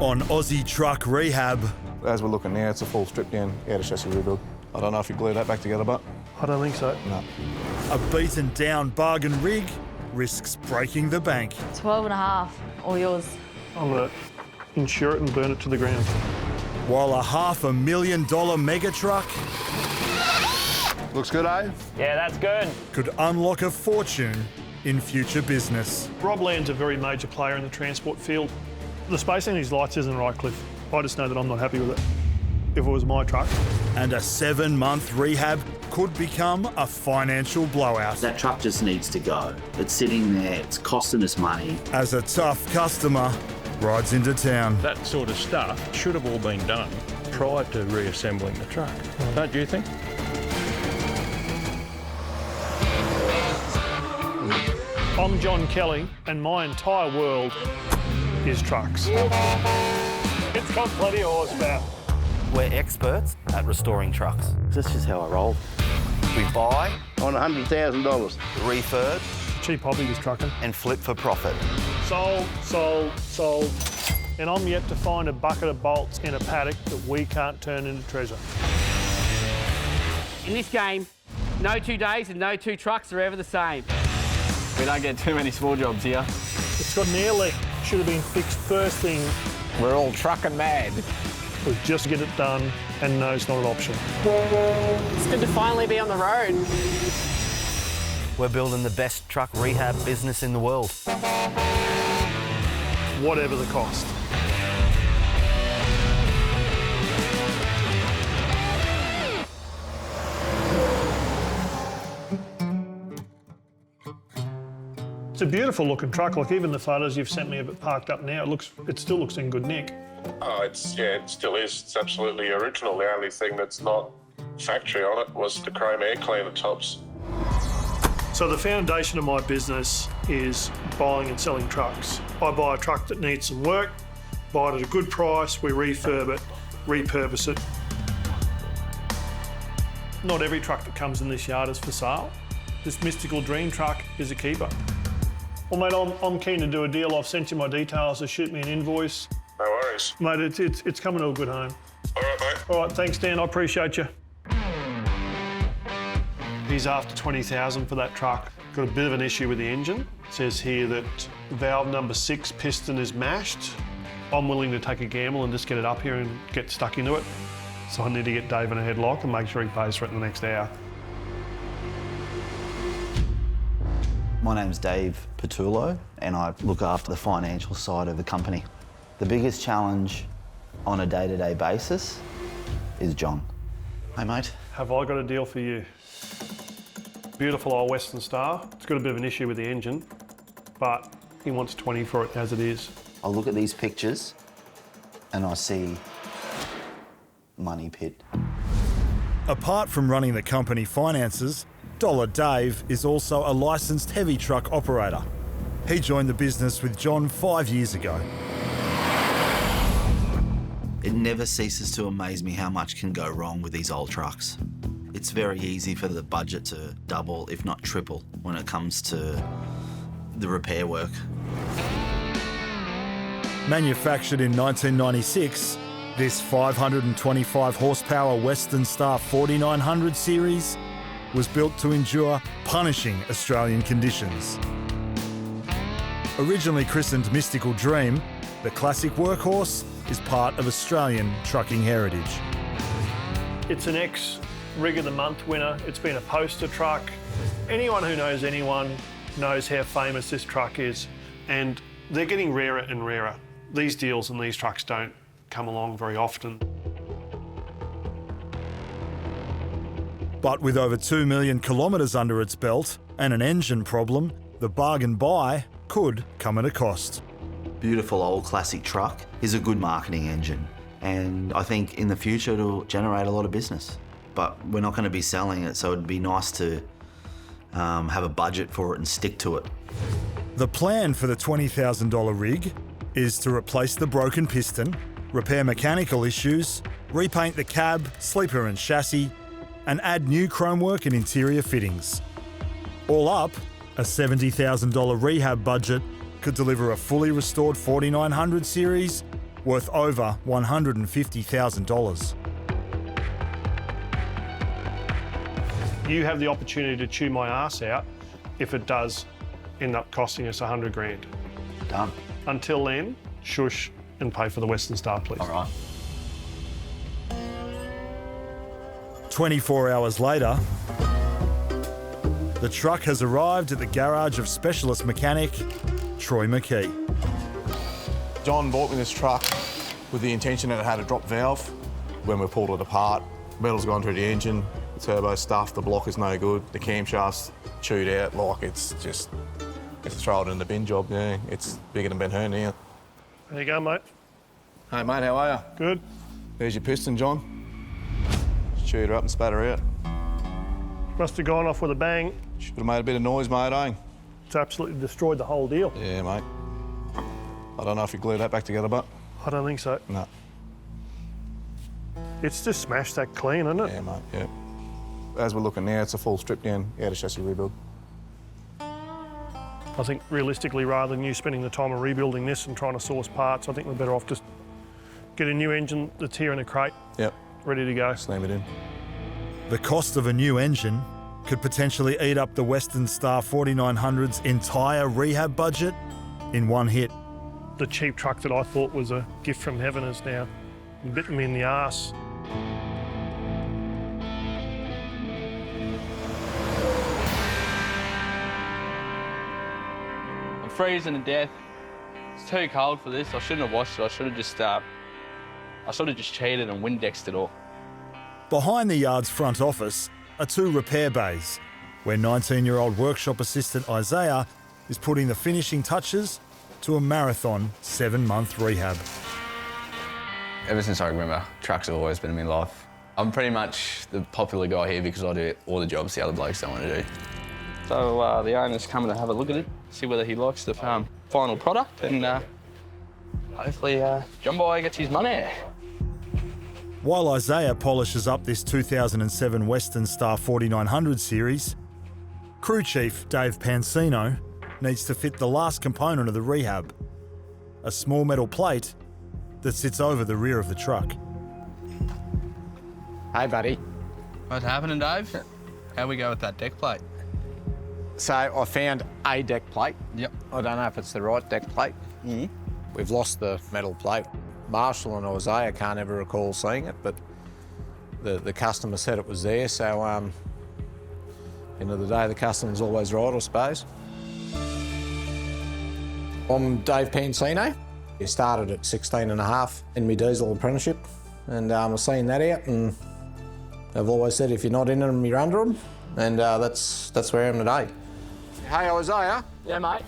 on Aussie Truck Rehab. As we're looking now, it's a full strip down outer chassis rebuild. I don't know if you glue that back together, but I don't think so. no. A beaten down bargain rig risks breaking the bank. 12 and a half, all yours. I'm going to insure it and burn it to the ground. While a $500,000 mega truck Looks good, eh? Yeah, that's good. could unlock a fortune in future business. Rob Land's a very major player in the transport field. The spacing of these lights isn't right, Cliff. I just know that I'm not happy with it. If it was my truck. And a 7-month rehab could become a financial blowout. That truck just needs to go. It's sitting there, it's costing us money. As a tough customer rides into town. That sort of stuff should have all been done prior to reassembling the truck, don't you think? I'm Jon Kelly, and my entire world is trucks. It's got plenty of horsepower. We're experts at restoring trucks. This is how I roll. We buy on $100,000. refurb, Cheap hobby, this trucking. and flip for profit. Sold, sold, sold. And I'm yet to find a bucket of bolts in a paddock that we can't turn into treasure. In this game, no 2 days and no 2 trucks are ever the same. We don't get too many small jobs here. It's got an air leak. Should have been fixed first thing. We're all trucking mad. We just get it done, and no, it's not an option. It's good to finally be on the road. We're building the best truck rehab business in the world. Whatever the cost. It's a beautiful looking truck. Like even the photos you've sent me of it parked up now, it still looks in good nick. Oh, it still is. It's absolutely original. The only thing that's not factory on it was the chrome air cleaner tops. So the foundation of my business is buying and selling trucks. I buy a truck that needs some work, buy it at a good price, we refurb it, repurpose it. Not every truck that comes in this yard is for sale. This mystical dream truck is a keeper. Well, mate, I'm keen to do a deal. I've sent you my details, so shoot me an invoice. No worries. Mate, it's coming to a good home. All right, mate. All right, thanks, Dan. I appreciate you. He's after $20,000 for that truck. Got a bit of an issue with the engine. It says here that valve number 6 piston is mashed. I'm willing to take a gamble and just get it up here and get stuck into it. So I need to get Dave in a headlock and make sure he pays for it in the next hour. My name's Dave Petullo, and I look after the financial side of the company. The biggest challenge on a day-to-day basis is John. Hey, mate. Have I got a deal for you? Beautiful old Western Star. It's got a bit of an issue with the engine, but he wants 20 for it as it is. I look at these pictures and I see money pit. Apart from running the company finances, Dollar Dave is also a licensed heavy truck operator. He joined the business with John 5 years ago. It never ceases to amaze me how much can go wrong with these old trucks. It's very easy for the budget to double, if not triple, when it comes to the repair work. Manufactured in 1996, this 525 horsepower Western Star 4900 series was built to endure punishing Australian conditions. Originally christened Mystical Dream, the classic workhorse is part of Australian trucking heritage. It's an ex-Rig of the Month winner. It's been a poster truck. Anyone who knows anyone knows how famous this truck is, and they're getting rarer and rarer. These deals and these trucks don't come along very often. But with over 2 million kilometres under its belt and an engine problem, the bargain buy could come at a cost. Beautiful old classic truck is a good marketing engine, and I think in the future it'll generate a lot of business. But we're not going to be selling it, so it'd be nice to have a budget for it and stick to it. The plan for the $20,000 rig is to replace the broken piston, repair mechanical issues, repaint the cab, sleeper and chassis, and add new chromework and interior fittings. All up, a $70,000 rehab budget could deliver a fully restored 4900 series worth over $150,000. You have the opportunity to chew my ass out if it does end up costing us 100 grand. Done. Until then, shush and pay for the Western Star, please. All right. 24 hours later, the truck has arrived at the garage of specialist mechanic Troy McKee. John bought me this truck with the intention that it had a drop valve. When we pulled it apart, metal's gone through the engine, the turbo stuffed, the block is no good, the camshaft's chewed out, like it's just throw it in the bin job, yeah. It's bigger than Ben Hearn now. There you go, mate. Hey mate, how are you? Good. There's your piston, John. Just chewed her up and spat her out. Must have gone off with a bang. Should have made a bit of noise, mate, eh? It's absolutely destroyed the whole deal. Yeah, mate. I don't know if you glue that back together, but... I don't think so. No. It's just smashed that clean, isn't it? Yeah, mate, yeah. As we're looking now, it's a full strip down, out of chassis rebuild. I think realistically, rather than you spending the time of rebuilding this and trying to source parts, I think we're better off just get a new engine that's here in a crate, Yep, ready to go. slam it in. The cost of a new engine could potentially eat up the Western Star 4900's entire rehab budget in one hit. The cheap truck that I thought was a gift from heaven is now bitten me in the arse. I'm freezing to death. It's too cold for this. I shouldn't have washed it. I should have just cheated and Windexed it all. Behind the yard's front office are two repair bays, where 19-year-old workshop assistant Isaiah is putting the finishing touches to a marathon 7-month rehab. Ever since I remember, trucks have always been in my life. I'm pretty much the popular guy here because I do all the jobs the other blokes don't want to do. So the owner's coming to have a look at it, see whether he likes the final product, and hopefully John Boy gets his money. While Isaiah polishes up this 2007 Western Star 4900 series, crew chief Dave Pansino needs to fit the last component of the rehab, a small metal plate that sits over the rear of the truck. Hey, buddy. What's happening, Dave? How we go with that deck plate? So I found a deck plate. Yep. I don't know if it's the right deck plate. We've lost the metal plate. Marshall and Isaiah can't ever recall seeing it, but the customer said it was there, so end of the day, the customer's always right, I suppose. I'm Dave Pansino. I started at 16 and a half in my diesel apprenticeship, and I've seen that out, and I've always said if you're not in them, you're under them, and that's where I am today. Hey, Isaiah. Yeah, mate.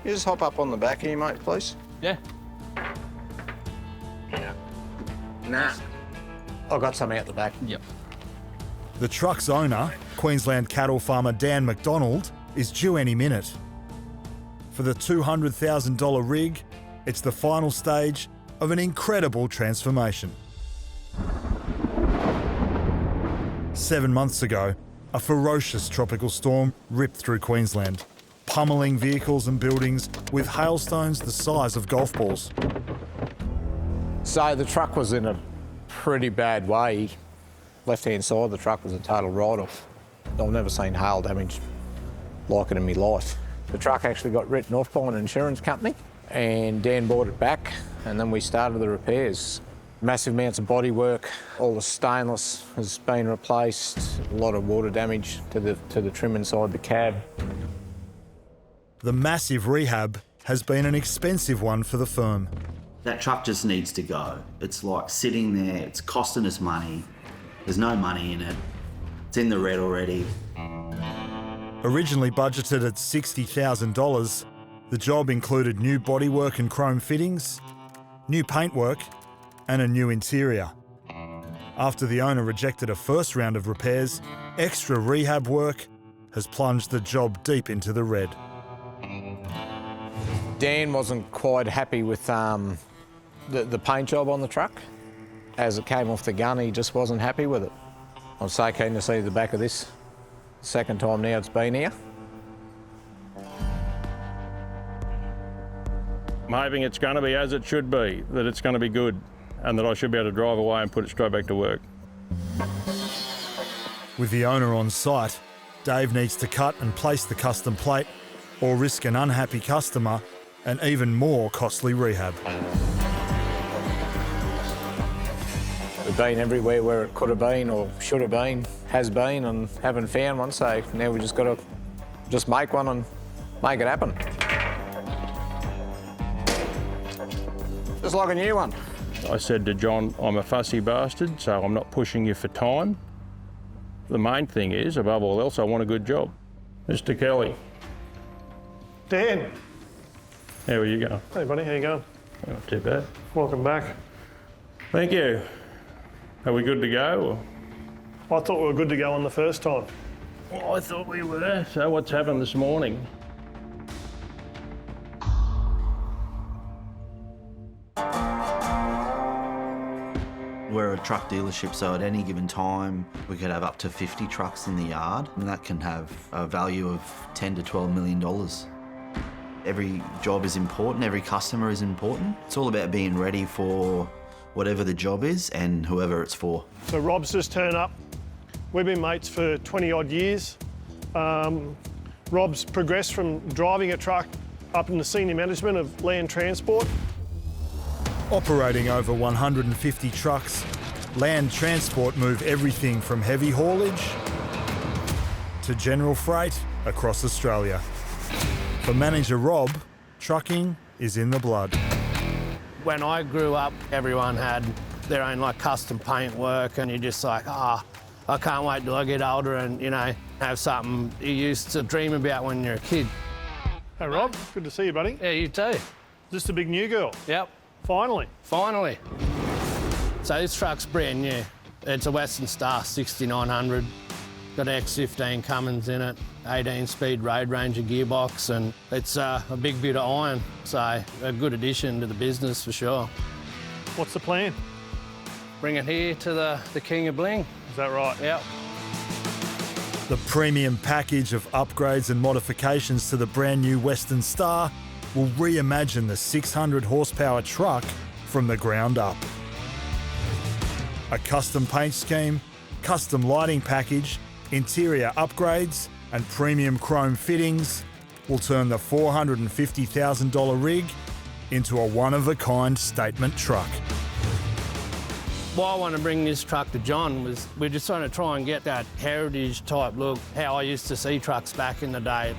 You just hop up on the back here, mate, please. Yeah. Nah. I've got some out the back. Yep. The truck's owner, Queensland cattle farmer Dan McDonald, is due any minute. For the $200,000 rig, it's the final stage of an incredible transformation. 7 months ago, a ferocious tropical storm ripped through Queensland, pummeling vehicles and buildings with hailstones the size of golf balls. So the truck was in a pretty bad way. Left-hand side of the truck was a total write-off. I've never seen hail damage like it in my life. The truck actually got written off by an insurance company, and Dan bought it back, and then we started the repairs. Massive amounts of bodywork, all the stainless has been replaced, a lot of water damage to the trim inside the cab. The massive rehab has been an expensive one for the firm. That truck just needs to go. It's like sitting there, it's costing us money. There's no money in it. It's in the red already. Originally budgeted at $60,000, the job included new bodywork and chrome fittings, new paintwork, and a new interior. After the owner rejected a first round of repairs, extra rehab work has plunged the job deep into the red. Dan wasn't quite happy with the paint job on the truck. As it came off the gun, he just wasn't happy with it. I'm so keen to see the back of this. Second time now it's been here. I'm hoping it's going to be as it should be, that it's going to be good, and that I should be able to drive away and put it straight back to work. With the owner on site, Dave needs to cut and place the custom plate or risk an unhappy customer and even more costly rehab. We've been everywhere where it could have been or should have been, has been, and haven't found one, so now we just got to just make one and make it happen. Just like a new one. I said to John, I'm a fussy bastard, so I'm not pushing you for time. The main thing is, above all else, I want a good job. Mr. Kelly. Dan. How are you going? Hey, buddy, how you going? Not too bad. Welcome back. Thank you. Are we good to go? I thought we were good to go on the first time. Well, I thought we were. So what's happened this morning? We're a truck dealership, so at any given time, we could have up to 50 trucks in the yard, and that can have a value of $10 to $12 million. Every job is important, every customer is important. It's all about being ready for whatever the job is and whoever it's for. So Rob's just turned up. We've been mates for 20 odd years. Rob's progressed from driving a truck up into senior management of land transport. Operating over 150 trucks, Land Transport move everything from heavy haulage to general freight across Australia. For manager Rob, trucking is in the blood. When I grew up, everyone had their own custom paint work, and you're just like, I can't wait till I get older and, have something you used to dream about when you're a kid. Hey Rob, good to see you, buddy. Yeah, you too. Is this the big new girl? Yep. Finally. Finally. So this truck's brand new. It's a Western Star 6900. Got an X15 Cummins in it, 18-speed Road Ranger gearbox, and it's a big bit of iron, so a good addition to the business for sure. What's the plan? Bring it here to the King of Bling. Is that right? Yep. The premium package of upgrades and modifications to the brand new Western Star will reimagine the 600 horsepower truck from the ground up. A custom paint scheme, custom lighting package, interior upgrades and premium chrome fittings will turn the $450,000 rig into a one-of-a-kind statement truck. Why I want to bring this truck to John was we're just trying to try and get that heritage type look, how I used to see trucks back in the day.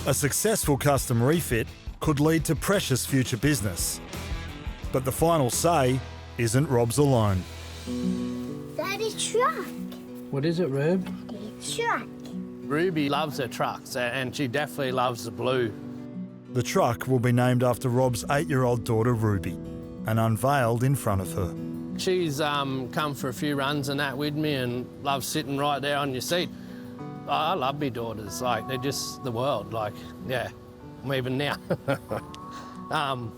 A successful custom refit could lead to precious future business. But the final say isn't Rob's alone. Daddy's truck. What is it, Rube? Daddy's truck. Ruby loves her trucks, and she definitely loves the blue. The truck will be named after Rob's 8-year-old daughter Ruby and unveiled in front of her. She's come for a few runs and that with me and loves sitting right there on your seat. I love my daughters, they're just the world, yeah, even now.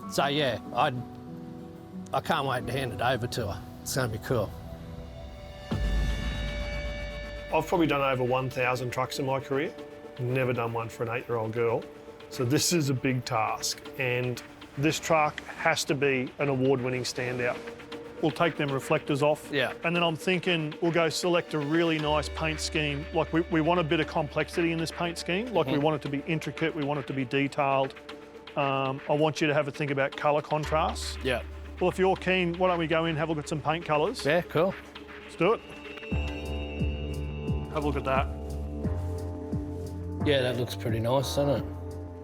So yeah, I can't wait to hand it over to her. It's gonna be cool. I've probably done over 1,000 trucks in my career. Never done one for an 8-year-old girl. So this is a big task, and this truck has to be an award-winning standout. We'll take them reflectors off. Yeah. And then I'm thinking we'll go select a really nice paint scheme. We want a bit of complexity in this paint scheme. We want it to be intricate, we want it to be detailed. I want you to have a think about colour contrasts. Yeah. Well, if you're keen, why don't we go in and have a look at some paint colours? Yeah, cool. Let's do it. Have a look at that. Yeah, that looks pretty nice, doesn't it?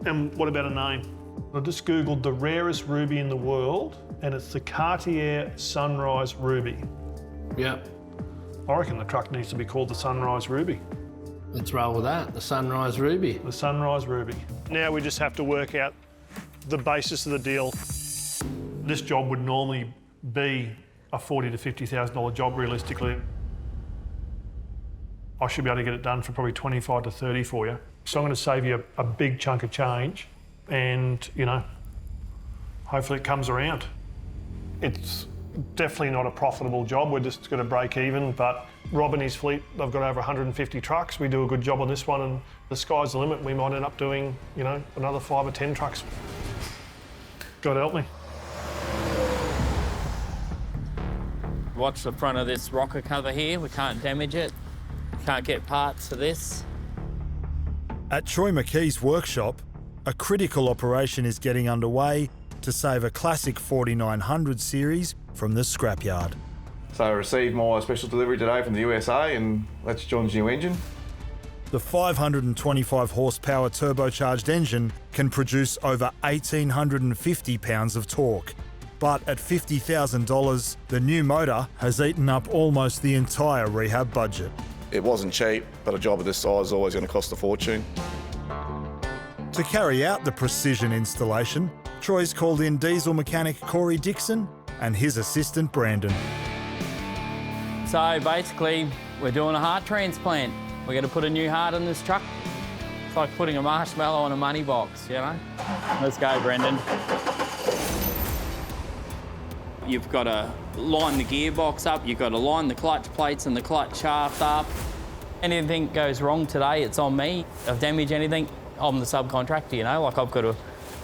And what about a name? I just Googled the rarest ruby in the world, and it's the Cartier Sunrise Ruby. Yeah. I reckon the truck needs to be called the Sunrise Ruby. Let's roll with that, the Sunrise Ruby. The Sunrise Ruby. Now we just have to work out the basis of the deal. This job would normally be a $40,000 to $50,000 job realistically. I should be able to get it done for probably 25 to 30 for you. So I'm going to save you a big chunk of change and, hopefully it comes around. It's definitely not a profitable job. We're just going to break even, but Rob and his fleet, they've got over 150 trucks. We do a good job on this one and the sky's the limit. We might end up doing, another 5 or 10 trucks. God help me. Watch the front of this rocker cover here. We can't damage it. Can't get parts for this. At Troy McKee's workshop, a critical operation is getting underway to save a classic 4900 series from the scrapyard. So I received my special delivery today from the USA, and that's Jon's new engine. The 525 horsepower turbocharged engine can produce over 1,850 pounds of torque. But at $50,000, the new motor has eaten up almost the entire rehab budget. It wasn't cheap, but a job of this size is always going to cost a fortune. To carry out the precision installation, Troy's called in diesel mechanic Corey Dixon and his assistant Brandon. So basically, we're doing a heart transplant. We're going to put a new heart in this truck. It's like putting a marshmallow on a money box, you know? Let's go, Brendan. You've got to line the gearbox up, you've got to line the clutch plates and the clutch shaft up. Anything goes wrong today, it's on me. If I damage anything, I'm the subcontractor, you know, like I've got to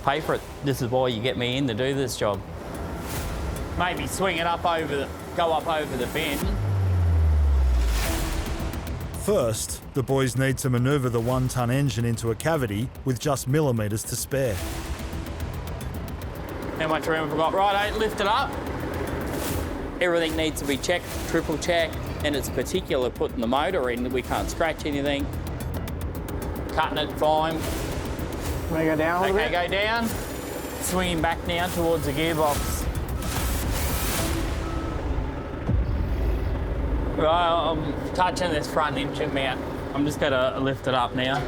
pay for it. This is why you get me in to do this job. Maybe swing it up over go up over the bend. First, the boys need to manoeuvre the 1-ton engine into a cavity with just millimetres to spare. How much room have we got? Right, lift it up. Everything needs to be checked, triple checked, and it's particular putting the motor in. We can't scratch anything. Cutting it fine. May I go down a little bit? Okay, go down. Swinging back now towards the gearbox. Right, I'm touching this front engine mount. I'm just going to lift it up now.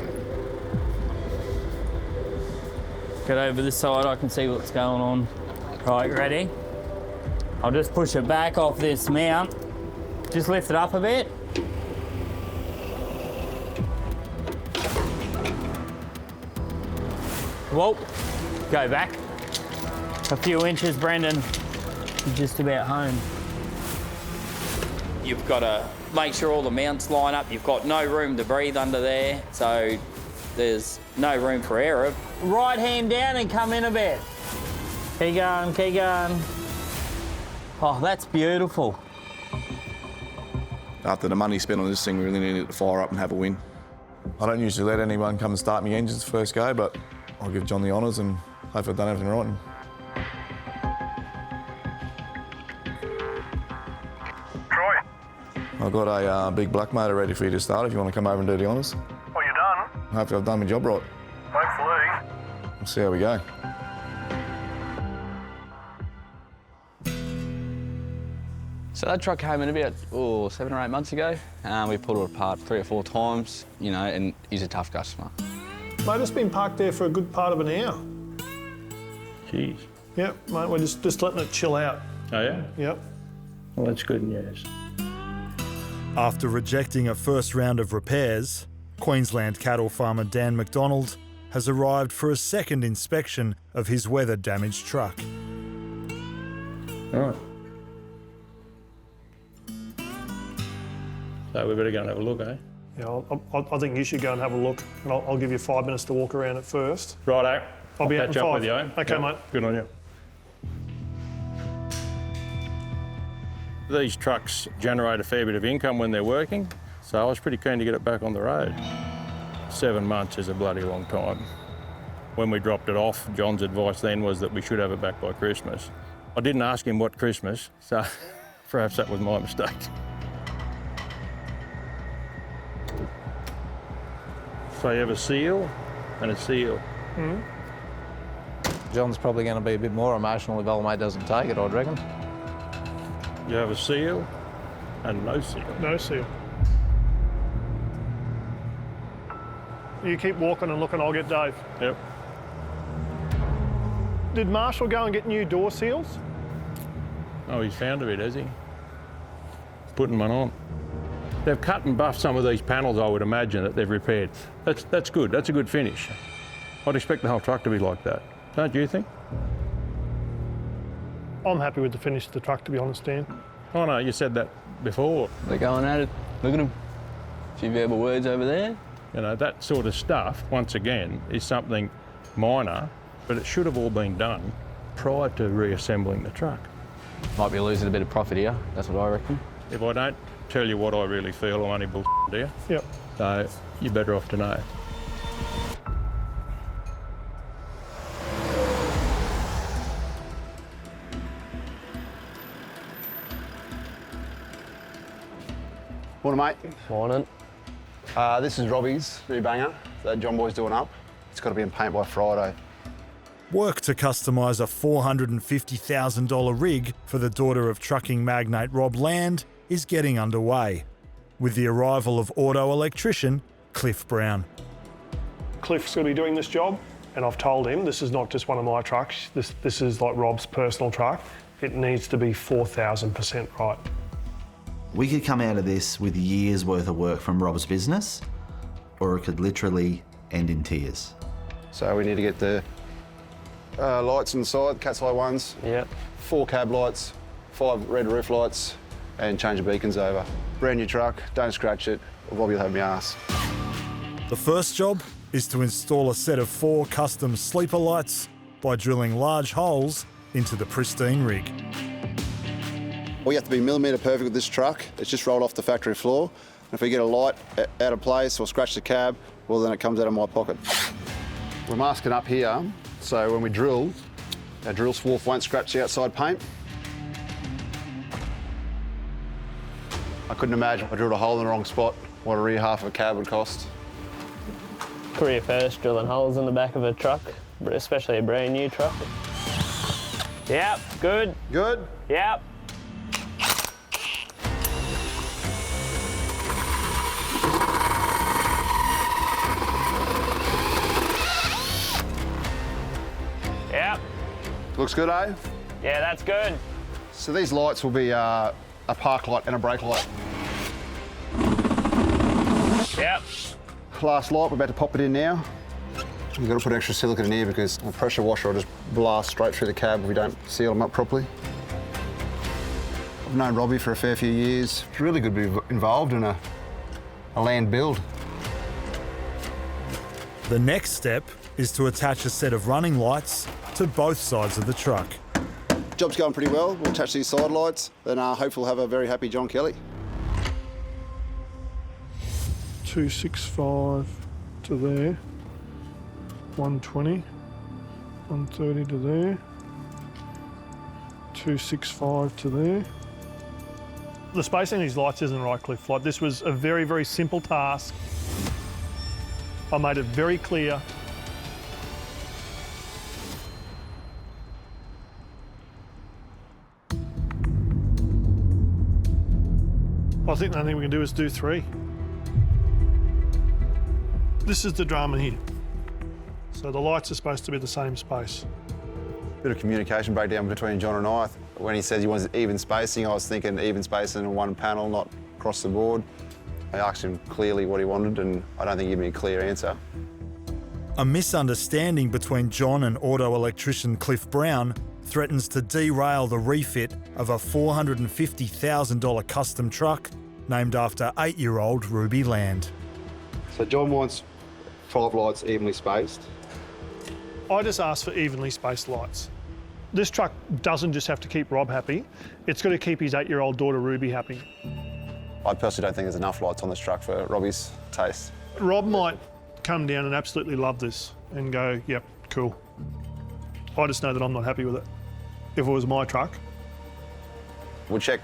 Get over this side, I can see what's going on. Right, ready? I'll just push it back off this mount. Just lift it up a bit. Whoa, go back. A few inches, Brendan. You're just about home. You've got to make sure all the mounts line up. You've got no room to breathe under there, so there's no room for error. Right hand down and come in a bit. Keep going, keep going. Oh, that's beautiful. After the money spent on this thing, we really needed to fire up and have a win. I don't usually let anyone come and start my engines first go, but I'll give Jon the honours and hopefully I've done everything right. I've got a big black motor ready for you to start if you want to come over and do the honours. Well, you're done. Hopefully I've done my job right. Hopefully. We'll see how we go. So that truck came in about 7 or 8 months ago. We pulled it apart 3 or 4 times, you know, and he's a tough customer. Mate, it's been parked there for a good part of an hour. Jeez. Yep, mate, we're just letting it chill out. Oh, yeah? Yep. Well, that's good news. After rejecting a first round of repairs, Queensland cattle farmer Dan McDonald has arrived for a second inspection of his weather-damaged truck. All right. So we better go and have a look, eh? Yeah, I think you should go and have a look, and I'll give you 5 minutes to walk around it first. Righto. I'll be out in catch up 5. with you, eh? Okay, Yep. mate. Good on you. These trucks generate a fair bit of income when they're working, so I was pretty keen to get it back on the road. 7 months is a bloody long time. When we dropped it off, Jon's advice then was that we should have it back by Christmas. I didn't ask him what Christmas, so perhaps that was my mistake. So you have a seal and a seal. Mm. Jon's probably going to be a bit more emotional if old mate doesn't take it, I'd reckon. You have a seal and no seal. No seal. You keep walking and looking, I'll get Dave. Yep. Did Marshall go and get new door seals? Oh, he's found a bit, has he? Putting one on. They've cut and buffed some of these panels, I would imagine, that they've repaired. That's good. That's a good finish. I'd expect the whole truck to be like that. Don't you think? I'm happy with the finish of the truck, to be honest, Dan. Oh, no, you said that before. They're going at it. Look at them. A few verbal words over there. You know, that sort of stuff, once again, is something minor, but it should have all been done prior to reassembling the truck. Might be losing a bit of profit here, that's what I reckon. If I don't tell you what I really feel, I'm only bull you. Yep. So you're better off to know. Morning, mate. Morning. This is Robbie's new banger that John Boy's doing up. It's got to be in paint by Friday. Work to customise a $450,000 rig for the daughter of trucking magnate Rob Land is getting underway, with the arrival of auto electrician Cliff Brown. Cliff's going to be doing this job, and I've told him this is not just one of my trucks. This is like Rob's personal truck. It needs to be 4,000% right. We could come out of this with years worth of work from Rob's business, or it could literally end in tears. So we need to get the lights inside, the cat's eye ones. Yep. 4 cab lights, 5 red roof lights, and change the beacons over. Brand new truck, don't scratch it, or Robbie will have me ass. The first job is to install a set of 4 custom sleeper lights by drilling large holes into the pristine rig. We have to be millimetre perfect with this truck. It's just rolled off the factory floor. And if we get a light out of place or scratch the cab, well, then it comes out of my pocket. We're masking up here, so when we drill, our drill swarf won't scratch the outside paint. I couldn't imagine if I drilled a hole in the wrong spot, what a rear half of a cab would cost. Career first, drilling holes in the back of a truck, especially a brand new truck. Yep, good. Good? Yep. Yep. Looks good, eh? Yeah, that's good. So these lights will be a park light and a brake light. Yep. Last light, we're about to pop it in now. You've got to put extra silicone in here because the pressure washer will just blast straight through the cab if we don't seal them up properly. I've known Robbie for a fair few years. It's really good to be involved in a land build. The next step is to attach a set of running lights to both sides of the truck. Job's going pretty well. We'll attach these side lights, then hopefully we'll have a very happy Jon Kelly. 265 to there, 120, 130 to there, 265 to there. The spacing of these lights isn't right, Cliff. Like, this was a very, very simple task. I made it very clear. I think the only thing we can do is do 3. This is the drama here. So the lights are supposed to be the same space. Bit of communication breakdown between John and I. When he says he wants even spacing, I was thinking even spacing in one panel, not across the board. I asked him clearly what he wanted, and I don't think he gave me a clear answer. A misunderstanding between John and auto electrician Cliff Brown threatens to derail the refit of a $450,000 custom truck named after 8-year-old Ruby Land. So John wants 5 lights evenly spaced. I just asked for evenly spaced lights. This truck doesn't just have to keep Rob happy, it's got to keep his 8-year-old daughter Ruby happy. I personally don't think there's enough lights on this truck for Robbie's taste. Rob might come down and absolutely love this and go, yep, cool. I just know that I'm not happy with it. If it was my truck. We'll check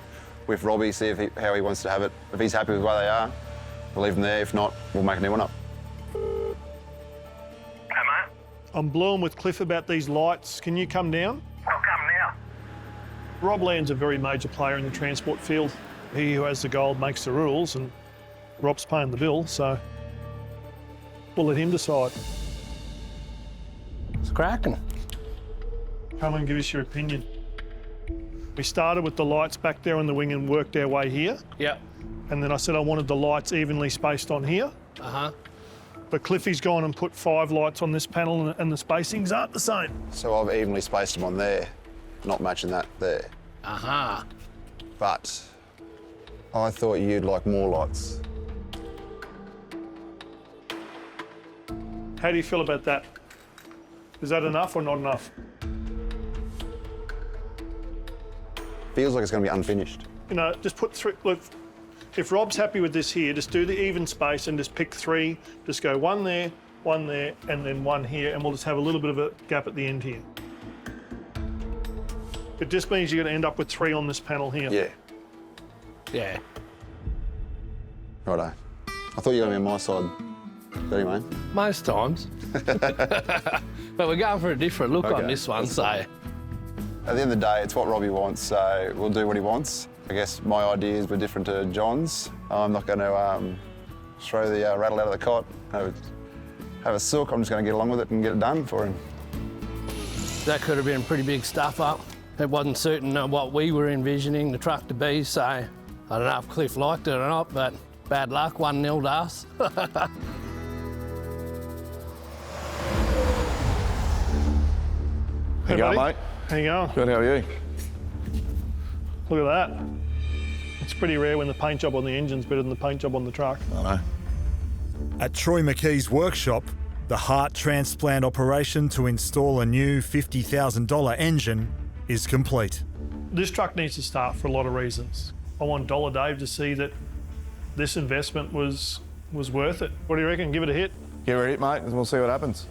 with Robbie, see how he wants to have it. If he's happy with where they are, we'll leave them there. If not, we'll make a new one up. I'm blowing with Cliff about these lights. Can you come down? I'll come now. Rob Land's a very major player in the transport field. He who has the gold makes the rules, and Rob's paying the bill, so we'll let him decide. It's cracking. Come and give us your opinion. We started with the lights back there on the wing and worked our way here. Yep. And then I said I wanted the lights evenly spaced on here. Uh-huh. But Cliffy's gone and put 5 lights on this panel and the spacings aren't the same. So I've evenly spaced them on there, not matching that there. Uh-huh. But I thought you'd like more lights. How do you feel about that? Is that enough or not enough? feels like it's going to be unfinished. You know, just put 3, look, if Rob's happy with this here, just do the even space and just pick 3. Just go 1 there, and then 1 here, and we'll just have a little bit of a gap at the end here. It just means you're going to end up with 3 on this panel here. Yeah. Yeah. Righto. I thought you were going to be on my side. Anyway. Most times. But we're going for a different look on this one, so. At the end of the day, it's what Robbie wants, so we'll do what he wants. I guess my ideas were different to John's. I'm not going to throw the rattle out of the cot, have a sook. I'm just going to get along with it and get it done for him. That could have been a pretty big stuff up. It wasn't certain what we were envisioning the truck to be, so I don't know if Cliff liked it or not, but bad luck, 1-0 to us. Hey, How you going, buddy? mate? How you going? Good, how are you? Look at that. It's pretty rare when the paint job on the engine's better than the paint job on the truck. I know. At Troy McKee's workshop, the heart transplant operation to install a new $50,000 engine is complete. This truck needs to start for a lot of reasons. I want Dollar Dave to see that this investment was worth it. What do you reckon? Give it a hit? Give it a hit, mate, and we'll see what happens.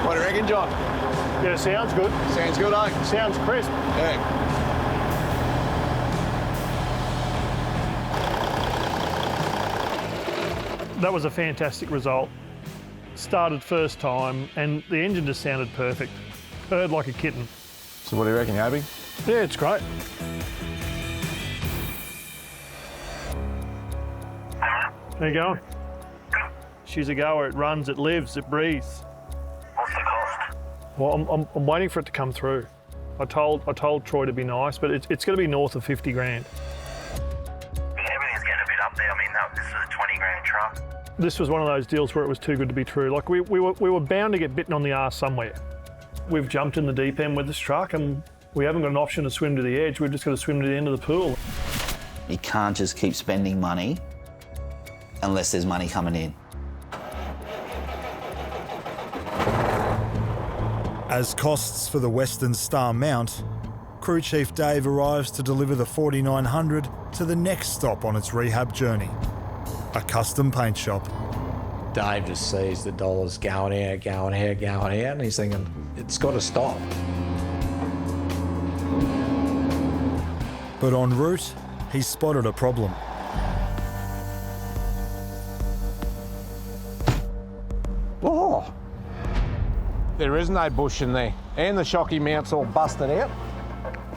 What do you reckon, John? Yeah, sounds good. Sounds good, eh? Sounds crisp. Yeah. That was a fantastic result. Started first time, and the engine just sounded perfect. Purred like a kitten. So what do you reckon, you happy? Yeah, it's great. How you going? She's a goer. It runs, it lives, it breathes. What's the cost? Well, I'm waiting for it to come through. I told Troy to be nice, but it's going to be north of 50 grand. Everything's getting a bit up there. I mean, this is a 20 grand truck. This was one of those deals where it was too good to be true. Like we were bound to get bitten on the arse somewhere. We've jumped in the deep end with this truck, and we haven't got an option to swim to the edge. We've just got to swim to the end of the pool. You can't just keep spending money unless there's money coming in. As costs for the Western Star mount, Crew Chief Dave arrives to deliver the 4900 to the next stop on its rehab journey, a custom paint shop. Dave just sees the dollars going out, and he's thinking, it's got to stop. But en route, he spotted a problem. Oh! There is no bush in there, and the shocky mount's all busted out.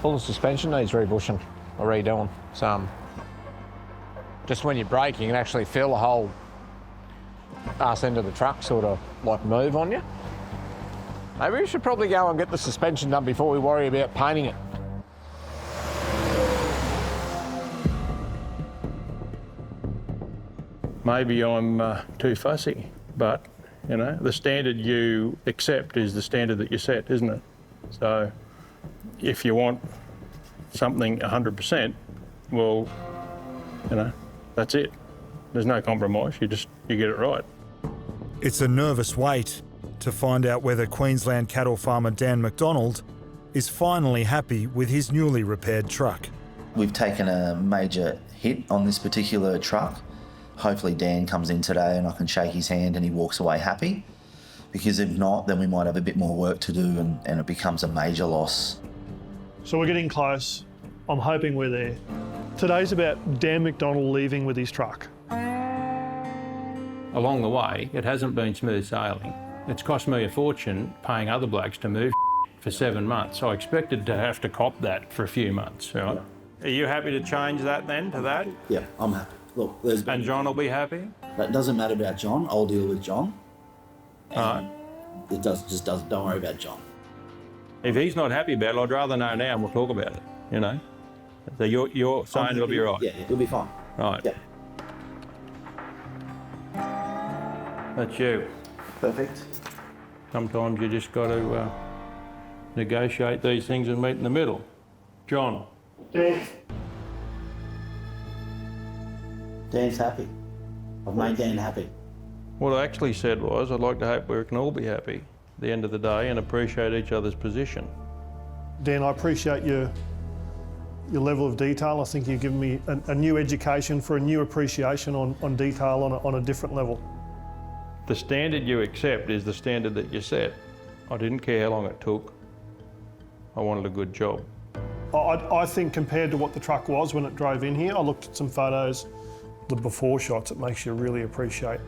All the suspension needs rebushing or redoing. So, just when you're braking, you can actually feel the whole arse end of the truck sort of like move on you. Maybe we should probably go and get the suspension done before we worry about painting it. Maybe I'm too fussy, but you know, the standard you accept is the standard that you set, isn't it? So if you want something 100%, well, you know, that's it. There's no compromise, you get it right. It's a nervous wait to find out whether Queensland cattle farmer Dan McDonald is finally happy with his newly repaired truck. We've taken a major hit on this particular truck. Hopefully Dan comes in today and I can shake his hand and he walks away happy. Because if not, then we might have a bit more work to do and it becomes a major loss. So we're getting close. I'm hoping we're there. Today's about Dan McDonald leaving with his truck. Along the way, it hasn't been smooth sailing. It's cost me a fortune paying other blokes to move for 7 months. I expected to have to cop that for a few months, right? Are you happy to change that then to that? Yeah, I'm happy. Look, and John will be happy? That doesn't matter about John. I'll deal with John. Right. It just doesn't. Don't worry about John. If he's not happy about it, I'd rather know now and we'll talk about it, you know? So you're saying it'll be right? Yeah, it'll be fine. Right. Yeah. That's you. Perfect. Sometimes you just got to negotiate these things and meet in the middle. John. Dan, Dan's happy. I've made Dan happy. What I actually said was, I'd like to hope we can all be happy at the end of the day and appreciate each other's position. Dan, I appreciate your level of detail. I think you've given me a new education for a new appreciation on detail on a different level. The standard you accept is the standard that you set. I didn't care how long it took. I wanted a good job. I think compared to what the truck was when it drove in here, I looked at some photos, the before shots, it makes you really appreciate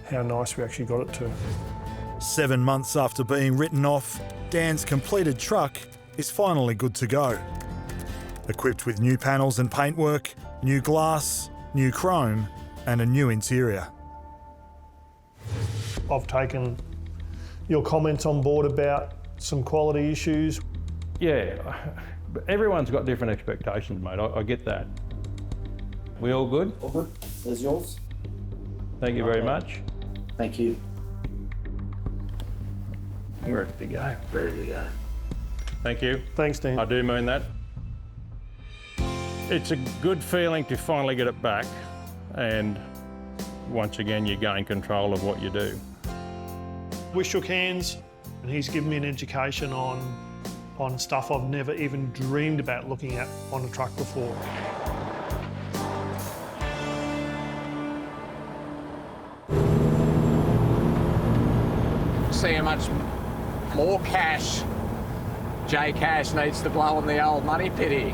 how nice we actually got it to. 7 months after being written off, Dan's completed truck is finally good to go. Equipped with new panels and paintwork, new glass, new chrome, and a new interior. I've taken your comments on board about some quality issues. Yeah, everyone's got different expectations, mate. I get that. We all good? All good. There's yours. Thank you very much. Thank you. We're ready to go. Ready to go. Thank you. Thanks, Dan. I do mean that. It's a good feeling to finally get it back, and once again you gain control of what you do. We shook hands and he's given me an education on stuff I've never even dreamed about looking at on a truck before. See how much more cash J Cash needs to blow on the old money pit.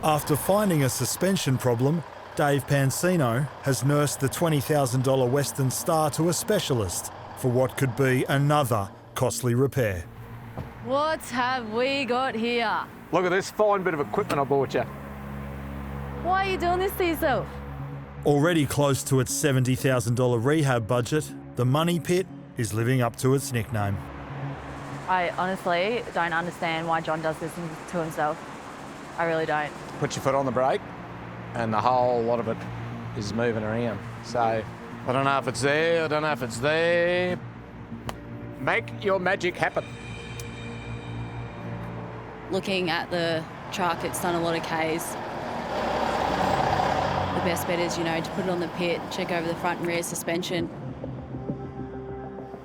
After finding a suspension problem, Dave Pansino has nursed the $20,000 Western Star to a specialist for what could be another costly repair. What have we got here? Look at this fine bit of equipment I bought you. Why are you doing this to yourself? Already close to its $70,000 rehab budget, the money pit is living up to its nickname. I honestly don't understand why Jon does this to himself. I really don't. Put your foot on the brake and the whole lot of it is moving around. So I don't know if it's there, I don't know if it's there. Make your magic happen. Looking at the truck, it's done a lot of Ks. The best bet is, to put it on the pit, check over the front and rear suspension.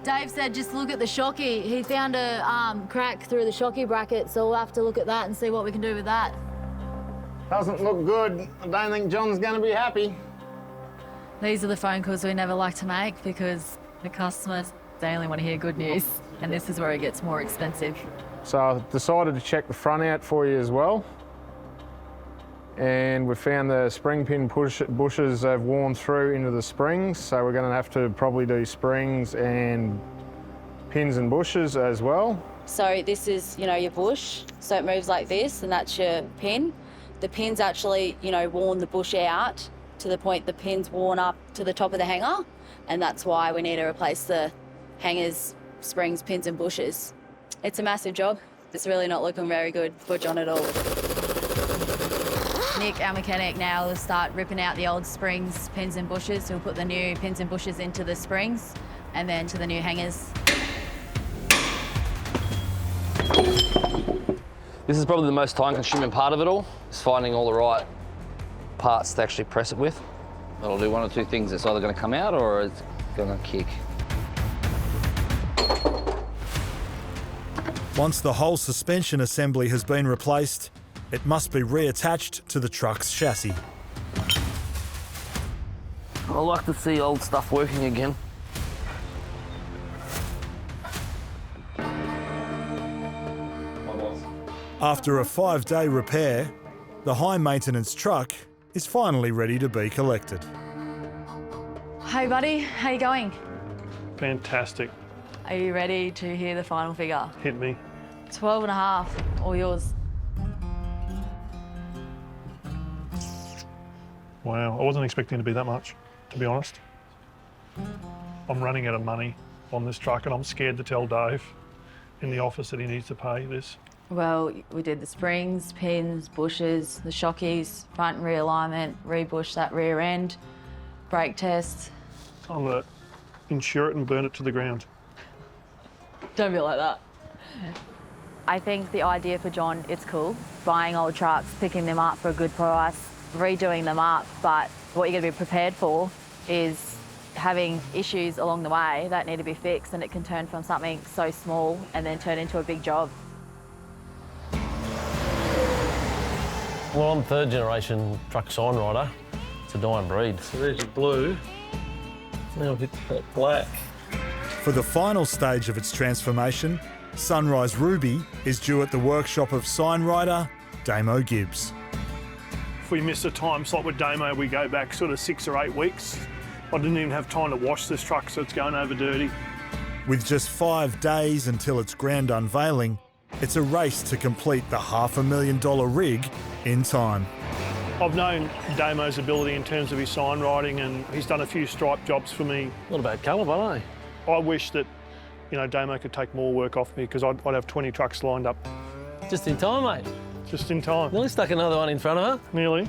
Dave said just look at the shocky. He found a crack through the shocky bracket, so we'll have to look at that and see what we can do with that. Doesn't look good. I don't think Jon's going to be happy. These are the phone calls we never like to make because the customers, they only want to hear good news, and this is where it gets more expensive. So I decided to check the front out for you as well. And we found the spring pin bushes have worn through into the springs, so we're going to have to probably do springs and pins and bushes as well. So this is, your bush, so it moves like this, and that's your pin. The pin's actually, worn the bush out to the point the pin's worn up to the top of the hanger, and that's why we need to replace the hangers, springs, pins and bushes. It's a massive job. It's really not looking very good for Jon at all. Nick, our mechanic, now will start ripping out the old springs, pins and bushes. He'll put the new pins and bushes into the springs and then to the new hangers. This is probably the most time-consuming part of it all, is finding all the right parts to actually press it with. It'll do one or two things. It's either going to come out or it's going to kick. Once the whole suspension assembly has been replaced, it must be reattached to the truck's chassis. I like to see old stuff working again. After a 5-day repair, the high-maintenance truck is finally ready to be collected. Hey buddy, how you going? Fantastic. Are you ready to hear the final figure? Hit me. 12 and a half, all yours. Wow, I wasn't expecting it to be that much, to be honest. I'm running out of money on this truck and I'm scared to tell Dave in the office that he needs to pay this. Well, we did the springs, pins, bushes, the shockies, front and rear alignment, re-bush that rear end, brake test. I'm gonna insure it and burn it to the ground. Don't be like that. I think the idea for Jon, it's cool. Buying old trucks, picking them up for a good price, redoing them up, but what you're going to be prepared for is having issues along the way that need to be fixed, and it can turn from something so small and then turn into a big job. Well, I'm third generation truck sign rider. It's a dying breed. So there's your blue. Now I'll get that black. For the final stage of its transformation, Sunrise Ruby is due at the workshop of sign rider Damo Gibbs. If we miss a time slot with Damo, we go back sort of 6 or 8 weeks. I didn't even have time to wash this truck, so it's going over dirty. With just 5 days until its grand unveiling, it's a race to complete the $500,000 rig in time. I've known Damo's ability in terms of his sign writing, and he's done a few stripe jobs for me. Not a bad calibre, eh? I wish that, you know, Damo could take more work off me, because I'd have 20 trucks lined up. Just in time, mate. Just in time. Nearly stuck another one in front of her. Nearly.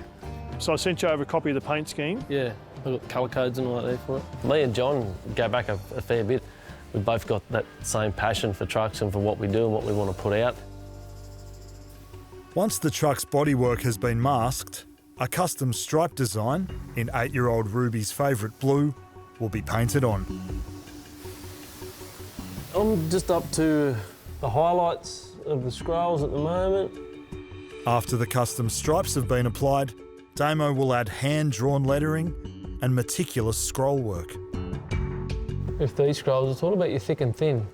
So I sent you over a copy of the paint scheme. Yeah, I've got colour codes and all that there for it. Me and John go back a fair bit. We've both got that same passion for trucks and for what we do and what we want to put out. Once the truck's bodywork has been masked, a custom stripe design in 8-year-old Ruby's favourite blue will be painted on. I'm just up to the highlights of the scrolls at the moment. After the custom stripes have been applied, Damo will add hand-drawn lettering and meticulous scroll work. With these scrolls, it's all about your thick and thin.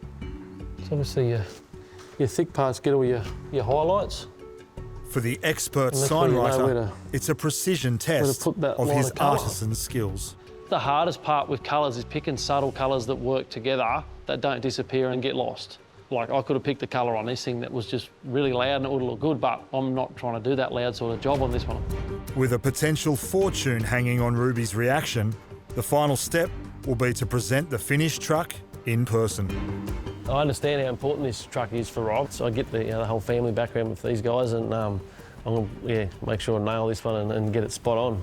So obviously your thick parts get all your highlights. For the expert And that's sign where you know writer, it's a precision test put that of line his of colour. artisan skills. The hardest part with colours is picking subtle colours that work together, that don't disappear and get lost. Like, I could have picked a colour on this thing that was just really loud and it would look good, but I'm not trying to do that loud sort of job on this one. With a potential fortune hanging on Ruby's reaction, the final step will be to present the finished truck in person. I understand how important this truck is for Rob, so I get the whole family background with these guys, and I'm going to make sure I nail this one and get it spot on.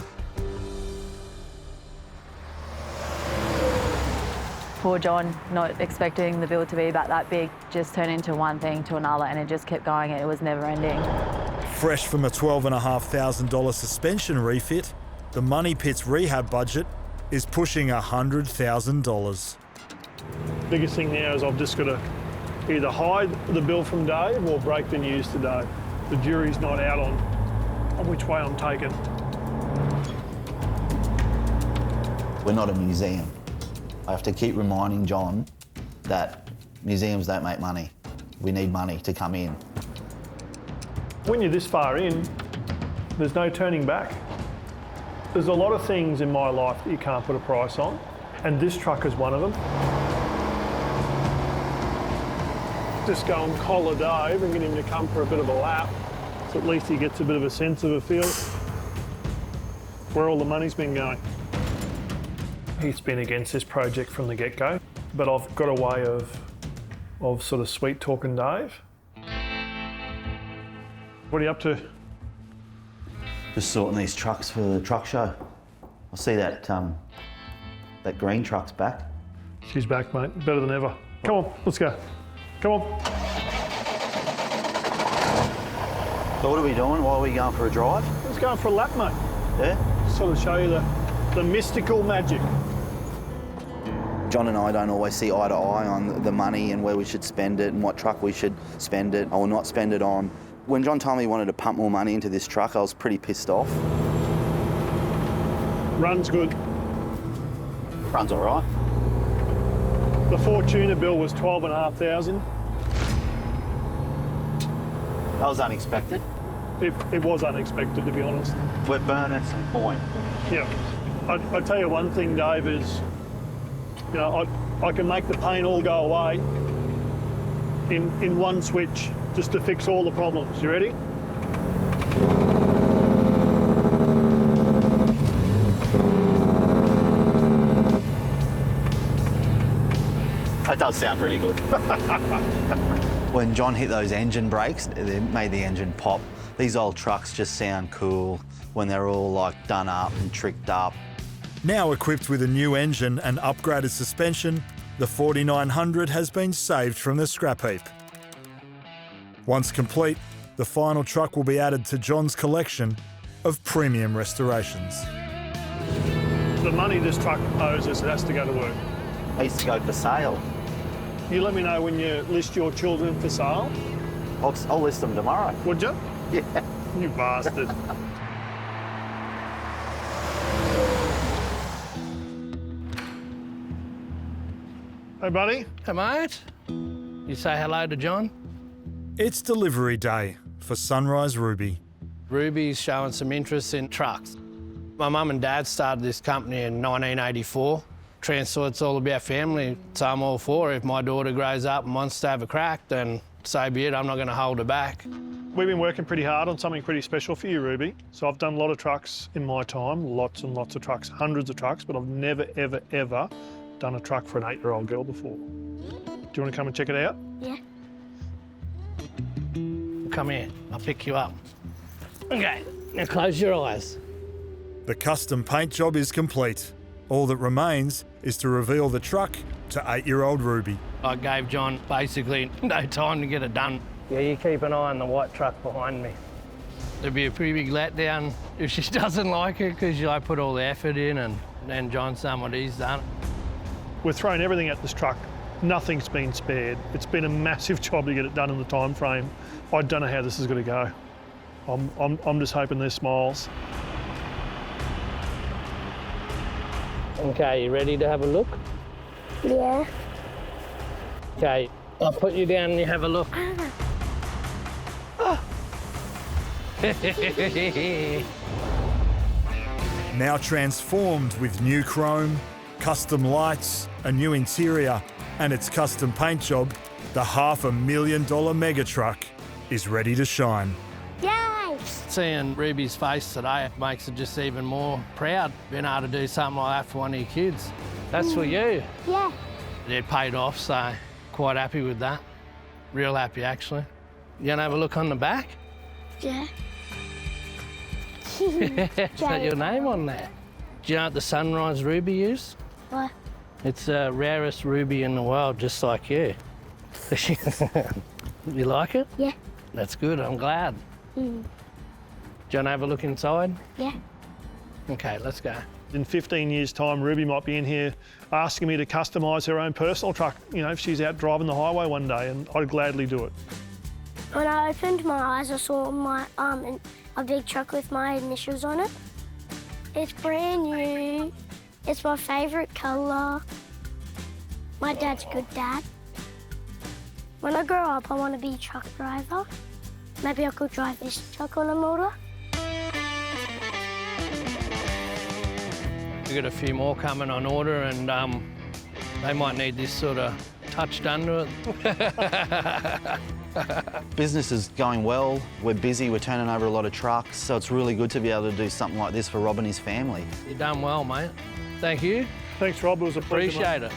Poor John, not expecting the build to be about that big, just turned into one thing to another, and it just kept going. It was never ending. Fresh from a $12,500 suspension refit, the Money Pit's rehab budget is pushing $100,000. Biggest thing now is I've just got to either hide the bill from Dave or break the news to Dave. The jury's not out on which way I'm taking. We're not a museum. I have to keep reminding John that museums don't make money. We need money to come in. When you're this far in, there's no turning back. There's a lot of things in my life that you can't put a price on, and this truck is one of them. Just go and collar Dave and get him to come for a bit of a lap, so at least he gets a bit of a sense of a feel where all the money's been going. He's been against this project from the get-go, but I've got a way of sort of sweet-talking Dave. What are you up to? Just sorting these trucks for the truck show. I see that green truck's back. She's back, mate. Better than ever. Come on, let's go. Come on. So what are we doing? Why are we going for a drive? Let's go for a lap, mate. Yeah? Just sort of show you the mystical magic. John and I don't always see eye to eye on the money and where we should spend it and what truck we should spend it or not spend it on. When John told me he wanted to pump more money into this truck, I was pretty pissed off. Run's good. Run's all right. The Fortuna bill was $12,500. That was unexpected. It was unexpected, to be honest. We're burning some point. Yeah. I tell you one thing, Dave, is, you know, I can make the pain all go away in one switch just to fix all the problems. You ready? That does sound pretty good. When John hit those engine brakes, it made the engine pop. These old trucks just sound cool when they're all like done up and tricked up. Now equipped with a new engine and upgraded suspension, the 4900 has been saved from the scrap heap. Once complete, the final truck will be added to John's collection of premium restorations. The money this truck owes us, it has to go to work. I used to go for sale. You let me know when you list your children for sale. I'll list them tomorrow. Would you? Yeah. You bastard. Hey, buddy. Hey, mate. You say hello to John? It's delivery day for Sunrise Ruby. Ruby's showing some interest in trucks. My mum and dad started this company in 1984. Transport's all about family, so I'm all for it. If my daughter grows up and wants to have a crack, then so be it. I'm not going to hold her back. We've been working pretty hard on something pretty special for you, Ruby. So I've done a lot of trucks in my time, lots and lots of trucks, hundreds of trucks, but I've never, ever, ever done a truck for an 8-year-old girl before. Do you want to come and check it out? Yeah. Come here, I'll pick you up. Okay, now close your eyes. The custom paint job is complete. All that remains is to reveal the truck to 8-year-old Ruby. I gave John basically no time to get it done. Yeah, you keep an eye on the white truck behind me. There'd be a pretty big letdown if she doesn't like it, because I put all the effort in and John's done what he's done. We're throwing everything at this truck. Nothing's been spared. It's been a massive job to get it done in the time frame. I don't know how this is going to go. I'm just hoping there's smiles. Okay, you ready to have a look? Yeah. Okay, I'll put you down and you have a look. Now transformed with new chrome, custom lights, a new interior, and its custom paint job, the $500,000 mega truck is ready to shine. Yay! Seeing Ruby's face today makes it just even more proud, being able to do something like that for one of your kids. That's for you. Yeah. It paid off, so quite happy with that. Real happy, actually. You gonna have a look on the back? Yeah. Is that your name on there? Do you know what the Sunrise Ruby is? What? It's the rarest ruby in the world, just like you. You like it? Yeah. That's good, I'm glad. Do you want to have a look inside? Yeah. Okay, let's go. In 15 years' time, Ruby might be in here asking me to customise her own personal truck, you know, if she's out driving the highway one day, and I'd gladly do it. When I opened my eyes, I saw a big truck with my initials on it. It's brand new. It's my favourite colour. My dad's a good dad. When I grow up, I want to be a truck driver. Maybe I could drive this truck on a motor. We've got a few more coming on order, and they might need this sort of touch done to it. Business is going well. We're busy. We're turning over a lot of trucks, so it's really good to be able to do something like this for Rob and his family. You've done well, mate. Thank you. Thanks, Rob. It was a pleasure. Appreciate it.